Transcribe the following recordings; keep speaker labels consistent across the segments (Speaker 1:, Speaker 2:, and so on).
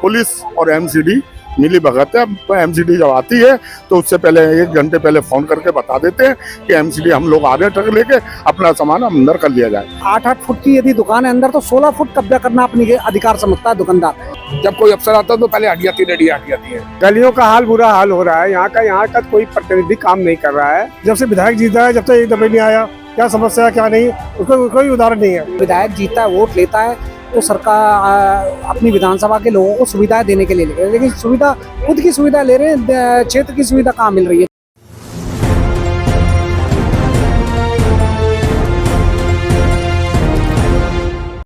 Speaker 1: Police और MCD मिली भगत है। MCD जब आती है तो उससे पहले 1 घंटे पहले फोन करके बता देते हैं कि एमसीडी हम लोग आ रहे हैं, ट्रक लेके अपना सामान अंदर कर लिया जाए।
Speaker 2: 8-8 फुट की यदि दुकान है अंदर तो 16 फुट कब्जा करना अपनी अधिकार समझता है दुकानदार।
Speaker 3: जब कोई अफसर आता है तो पहले हट जाती है, रेडी हट जाती है।
Speaker 4: गलियों का हाल बुरा हाल हो रहा है। यहाँ का कोई प्रतिनिधि काम नहीं कर रहा है। जब से विधायक जीता है, जब तक एक दफे नहीं आया, क्या समस्या है क्या नहीं, उसका कोई उदाहरण नहीं है।
Speaker 2: विधायक जीता है, वोट लेता है तो सरकार अपनी विधानसभा के लोगों को सुविधाएं देने के लिए ले रहे हैं, लेकिन सुविधा खुद की सुविधा ले रहे हैं, क्षेत्र की सुविधा कहाँ मिल रही है।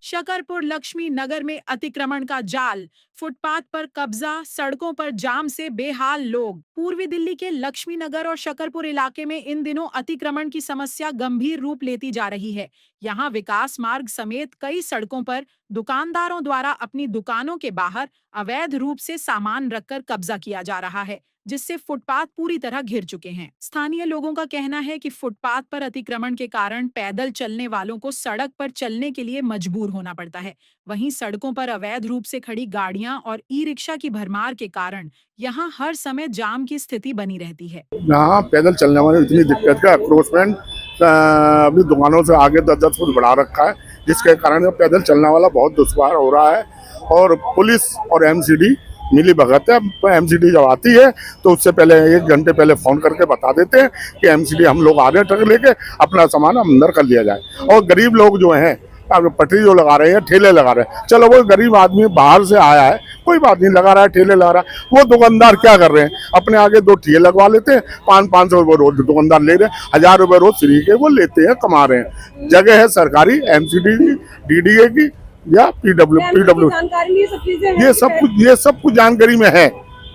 Speaker 5: शकरपुर लक्ष्मी नगर में अतिक्रमण का जाल, फुटपाथ पर कब्जा, सड़कों पर जाम से बेहाल लोग। पूर्वी दिल्ली के लक्ष्मी नगर और शकरपुर इलाके में इन दिनों अतिक्रमण की समस्या गंभीर रूप लेती जा रही है। यहाँ विकास मार्ग समेत कई सड़कों पर दुकानदारों द्वारा अपनी दुकानों के बाहर अवैध रूप से सामान रखकर कब्जा किया जा रहा है, जिससे फुटपाथ पूरी तरह घिर चुके हैं। स्थानीय लोगों का कहना है कि फुटपाथ पर अतिक्रमण के कारण पैदल चलने वालों को सड़क पर चलने के लिए मजबूर होना पड़ता है। वहीं सड़कों पर अवैध रूप से खड़ी गाड़ियां और ई-रिक्शा की भरमार के कारण यहां हर समय जाम की स्थिति बनी रहती है।
Speaker 1: यहाँ पैदल चलने वाले इतनी दिक्कत का अक्रोचमेंट अभी दुकानों से आगे 10-10 फुट बढ़ा रखा है, जिसके कारण पैदल चलने वाला बहुत दुश्वार हो रहा है। और पुलिस और एमसीडी मिली भगत है। एमसीडी जब आती है तो उससे पहले 1 घंटे पहले फोन करके बता देते हैं कि एमसीडी हम लोग आ रहे हैं, ट्रक लेके अपना सामान अंदर कर लिया जाए। और गरीब लोग जो हैं पटरी जो लगा रहे हैं, ठेले लगा रहे हैं, चलो वो गरीब आदमी बाहर से आया है, कोई बात नहीं, लगा रहा है, ठेले लगा रहा है। वो दुकानदार क्या कर रहे हैं, अपने आगे 2 ठेले लगवा लेते हैं, 500 रुपये रोज दुकानदार ले रहे हैं, 1000 रुपये रोज फ्री के वो लेते हैं, कमा रहे हैं। जगह है सरकारी, एमसीडी की, डीडीए की या पीडब्ल्यू, ये सब कुछ जानकारी में है।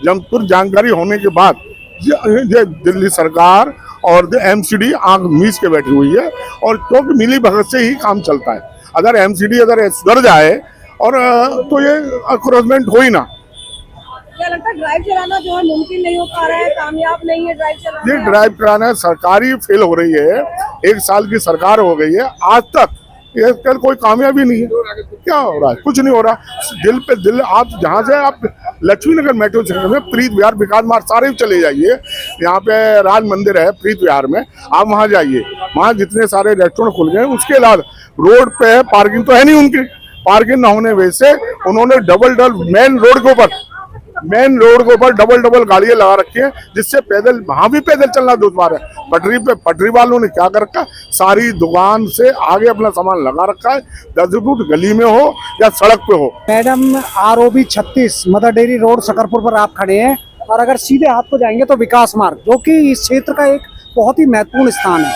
Speaker 1: जब कुछ जानकारी होने के बाद ये दिल्ली सरकार और एमसीडी आंख मीच के बैठी हुई है, और क्योंकि मिली भगत से ही काम चलता है। अगर एमसीडी सुधर जाए और तो ये अक्रोचमेंट हो ही ना।
Speaker 6: क्या लगता है ड्राइव चलाना जो है मुमकिन नहीं हो पा रहा है, कामयाब नहीं है ड्राइव चलाना?
Speaker 1: ये ड्राइव कराना सरकारी फेल हो रही है। 1 साल की सरकार हो गई है, आज तक ये कोई कामयाबी नहीं है। क्या हो रहा है? कुछ नहीं हो रहा। दिल पे दिल, आप जहाँ से आप लक्ष्मी नगर मेट्रो स्टेशन में प्रीत विहार, विकास मार्ग सारे चले जाइए, यहाँ पे राज मंदिर है प्रीत विहार में, आप वहाँ जाइए, वहाँ जितने सारे रेस्टोरेंट खुल गए, उसके अलावा रोड पे पार्किंग तो है नहीं। उनकी पार्किंग न होने वजह से उन्होंने डबल मेन रोड के ऊपर डबल गाड़ियां लगा रखी है, जिससे पैदल वहां भी पैदल चलना दुश्वार है। पटरी वालों ने क्या कर रखा, सारी दुकान से आगे अपना सामान लगा रखा है, 10 फुट गली में हो या सड़क पे हो।
Speaker 2: Madam ROB 36 mother dairy road Shakarpur पर आप खड़े हैं, और अगर सीधे हाथ को जाएंगे तो विकास मार्ग, जो कि इस क्षेत्र का एक बहुत ही महत्वपूर्ण स्थान है।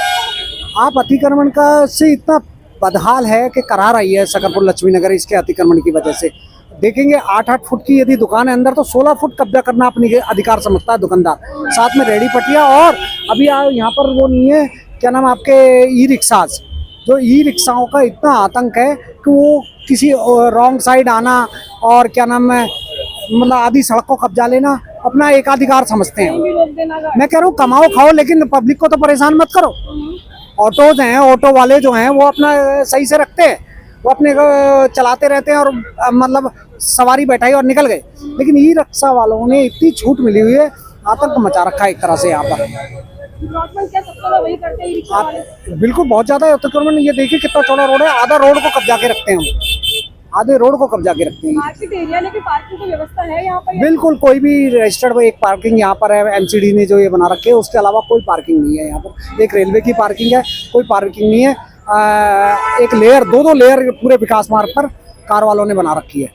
Speaker 2: आप अतिक्रमण का से इतना बदहाल है कि करार आई है शकरपुर लक्ष्मी नगर इसके अतिक्रमण की वजह से। देखेंगे 8-8 फुट की यदि दुकान है अंदर तो 16 फुट कब्जा करना अपनी अधिकार समझता है दुकानदार। साथ में रेडी पटिया, और अभी यहाँ पर वो नहीं है, क्या नाम आपके ई-रिक्शाज, जो ई-रिक्शाओं का इतना आतंक है कि वो किसी रॉन्ग साइड आना और क्या नाम है, मतलब आधी सड़क को कब्जा लेना अपना एकाधिकार समझते हैं। मैं कह रहा हूँ कमाओ खाओ, लेकिन पब्लिक को तो परेशान मत करो। ऑटोज हैं, ऑटो वाले जो हैं वो अपना सही से रखते हैं, वो अपने चलाते रहते हैं और मतलब सवारी बैठाई और निकल गए, लेकिन ई रिक्शा वालों ने इतनी छूट मिली हुई है, आतंक मचा रखा है एक तरह से यहाँ पर।
Speaker 6: वही करते हैं
Speaker 2: बिल्कुल, बहुत ज्यादा अतिक्रमण। ये देखिए कितना चौड़ा रोड है, आधा रोड को कब्जा के रखते हैं हम, आधे रोड को कब्जा के रखते हैं।
Speaker 6: मार्केट एरिया लेकिन पार्किंग की व्यवस्था है यहाँ पर? बिल्कुल,
Speaker 2: कोई भी रजिस्टर्ड एक पार्किंग यहाँ पर है, एमसीडी ने जो ये बना रखे है, उसके अलावा कोई पार्किंग नहीं है यहाँ पर। एक रेलवे की पार्किंग है, कोई पार्किंग नहीं है। एक लेयर, 2 लेयर पूरे विकास मार्ग पर कार वालों ने बना रखी है।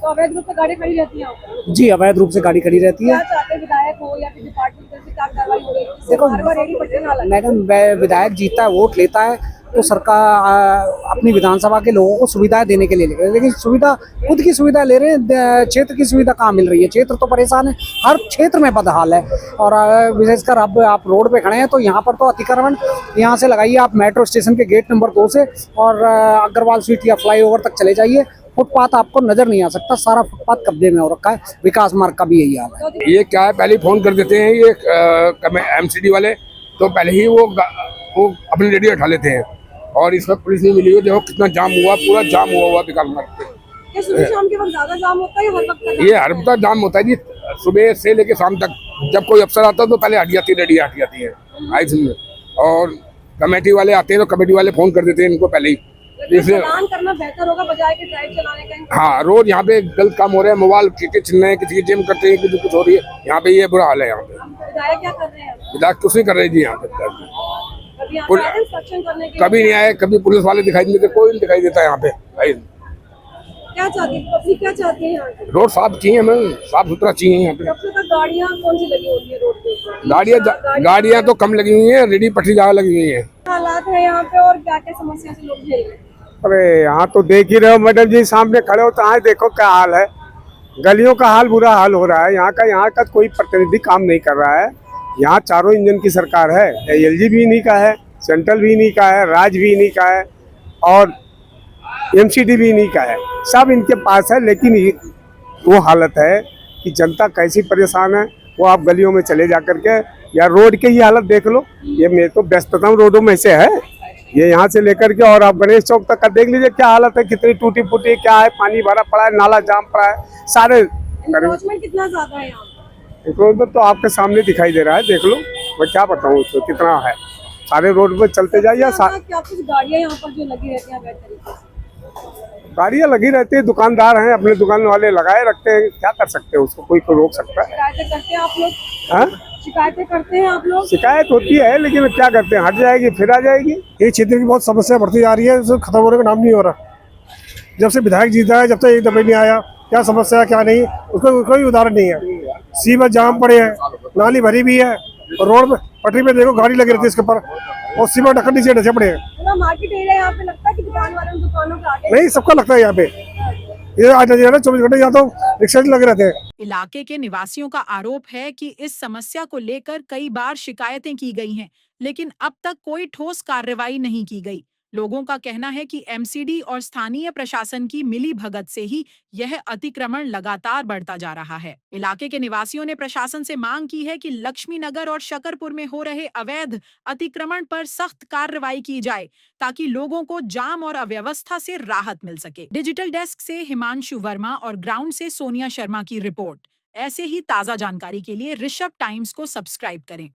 Speaker 6: तो अवैध रूप से गाड़ी खड़ी रहती है?
Speaker 2: जी, अवैध रूप से गाड़ी खड़ी रहती है।
Speaker 6: क्या चाहते विधायक हो या फिर डिपार्टमेंट से क्या कार्रवाई हो रही है?
Speaker 2: देखो मैडम, विधायक जीता है, वोट लेता है तो सरकार अपनी विधानसभा के लोगों को सुविधाएं देने के लिए ले रहे हैं, लेकिन सुविधा खुद की सुविधा ले रहे हैं, क्षेत्र की सुविधा कहाँ मिल रही है। क्षेत्र तो परेशान है, हर क्षेत्र में बदहाल है। और विशेषकर अब आप रोड पे खड़े हैं तो यहाँ पर तो अतिक्रमण यहाँ से लगाइए आप मेट्रो स्टेशन के गेट नंबर 2 से, और अग्रवाल स्वीट या फ्लाईओवर तक चले जाइए, फुटपाथ आपको नजर नहीं आ सकता, सारा फुटपाथ कब्जे में हो रखा है। विकास मार्ग का भी यही हाल है।
Speaker 3: ये क्या है, पहले फोन कर देते हैं ये एमसीडी वाले, तो पहले ही वो अपनी रेडी उठा लेते हैं, और इसमें पुलिस नहीं मिली हुई। देखो कितना जाम हुआ, पूरा जाम हुआ विकास मार्ग पे।
Speaker 6: क्या सुबह शाम के वक्त ज्यादा जाम होता है या हर वक्त का जाम
Speaker 3: ये
Speaker 6: होता
Speaker 3: हर
Speaker 6: है?
Speaker 3: वक्त जाम होता है जी, सुबह से लेके शाम तक। जब कोई अफसर आता है तो पहले हट जाती है, रेडी हट जाती है आई दिन, और कमेटी वाले आते हैं तो कमेटी वाले फोन कर देते हैं इनको पहले ही।
Speaker 6: लेकिन
Speaker 3: इसलिए
Speaker 6: चालान करना बेहतर होगा बजाय के ड्राइव चलाने का।
Speaker 3: हाँ, रोज यहाँ पे गलत काम हो रहे हैं, मोबाइल के छीन रहे हैं, किसी की जेम करते हैं, किसी कुछ हो रही है यहाँ पे, ये बुरा हाल है यहाँ पे।
Speaker 6: विधायक क्या कर रहे हैं?
Speaker 3: विधायक कुछ नहीं कर रही जी यहाँ पे।
Speaker 6: कभी यहाँ
Speaker 3: पुल-
Speaker 6: पे आए इंस्पेक्शन करने के लिए?
Speaker 3: कभी नहीं आए, कभी पुलिस वाले दिखाई नहीं देते, कोई नहीं दिखाई देता यहाँ पे भाई।
Speaker 6: क्या चाहती है पब्लिक, क्या चाहती है यहाँ पे?
Speaker 3: रोड साफ चाहिए हमें, साफ सुथरा चाहिए यहाँ पे।
Speaker 6: सबसे तक गाड़ियाँ कौन सी लगी होती है रोड पे?
Speaker 3: गाड़ियाँ तो कम लगी हुई हैं, रेडी पटरी ज्यादा लगी हुई हैं।
Speaker 6: हालात है यहाँ पे और क्या क्या समस्या से लोग झेल रहे हैं?
Speaker 4: अरे यहाँ तो देख ही रहे हो मैडम जी, सामने खड़े हो तो यहाँ देखो क्या हाल है। गलियों का हाल बुरा हाल हो रहा है। यहाँ का कोई प्रतिनिधि काम नहीं कर रहा है। यहाँ चारों इंजन की सरकार है, एलजी भी इन्हीं का है, सेंट्रल भी इन्हीं का है, राज्य भी इन्हीं का है और एमसीडी भी इन्हीं का है, सब इनके पास है। लेकिन वो हालत है कि जनता कैसी परेशान है, वो आप गलियों में चले जा करके या रोड की ही हालत देख लो। ये मैं तो व्यस्ततम रोडों में से है, ये यहाँ से लेकर के और आप गणेश चौक तक का देख लीजिए क्या हालत है, कितनी टूटी फूटी क्या है, पानी भरा पड़ा है, नाला जाम पड़ा है, सारे
Speaker 6: एनक्रोचमेंट कितना ज्यादा है यहाँ पे?
Speaker 4: एनक्रोचमेंट तो आपके सामने दिखाई दे रहा है, देख लो। मैं क्या बताऊँ उसको कितना है, सारे रोड पे चलते जाइए।
Speaker 6: क्या कुछ गाड़ियाँ यहाँ पर जो लगी रहती हैं अवैध तरीके से?
Speaker 4: गाड़ियाँ लगी रहती है, दुकानदार हैं, अपने दुकान वाले लगाए रखते हैं, क्या कर सकते हैं उसको, कोई रोक सकता है?
Speaker 6: शिकायतें करते हैं आप लोग?
Speaker 4: हाँ,
Speaker 6: शिकायतें करते हैं आप लोग?
Speaker 4: शिकायत होती है लेकिन क्या करते हैं, हट जाएगी फिर आ जाएगी।
Speaker 2: ये क्षेत्र की बहुत समस्या बढ़ती जा रही है, इसको खत्म होने का नाम नहीं हो रहा। जब से विधायक जीता है, जब तक एक दफे नहीं आया, क्या समस्या है क्या नहीं, उसका कोई उदाहरण नहीं है। सीमा जाम पड़े हैं, नाली भरी भी है और रोड पे पटरी पे देखो गाड़ी लगी रहती है इसके ऊपर, और सीमा ढक्कन नीचे ढसे पड़े हैं।
Speaker 6: पूरा मार्केट एरिया यहाँ पे लगता है कि दुकान वाले उन दुकानों के आगे
Speaker 2: नहीं, सबका लगता है यहाँ पे, ये आज नजर 24 घंटे यहाँ तो रिक्शा लगे रहते हैं।
Speaker 5: इलाके के निवासियों का आरोप है कि इस समस्या को लेकर कई बार शिकायतें की गई हैं, लेकिन अब तक कोई ठोस कार्रवाई नहीं की गई। लोगों का कहना है कि एमसीडी और स्थानीय प्रशासन की मिली भगत से ही यह अतिक्रमण लगातार बढ़ता जा रहा है। इलाके के निवासियों ने प्रशासन से मांग की है कि लक्ष्मी नगर और शकरपुर में हो रहे अवैध अतिक्रमण पर सख्त कार्रवाई की जाए, ताकि लोगों को जाम और अव्यवस्था से राहत मिल सके। डिजिटल डेस्क से हिमांशु वर्मा और ग्राउंड से सोनिया शर्मा की रिपोर्ट। ऐसे ही ताजा जानकारी के लिए ऋषभ टाइम्स को सब्सक्राइब करें।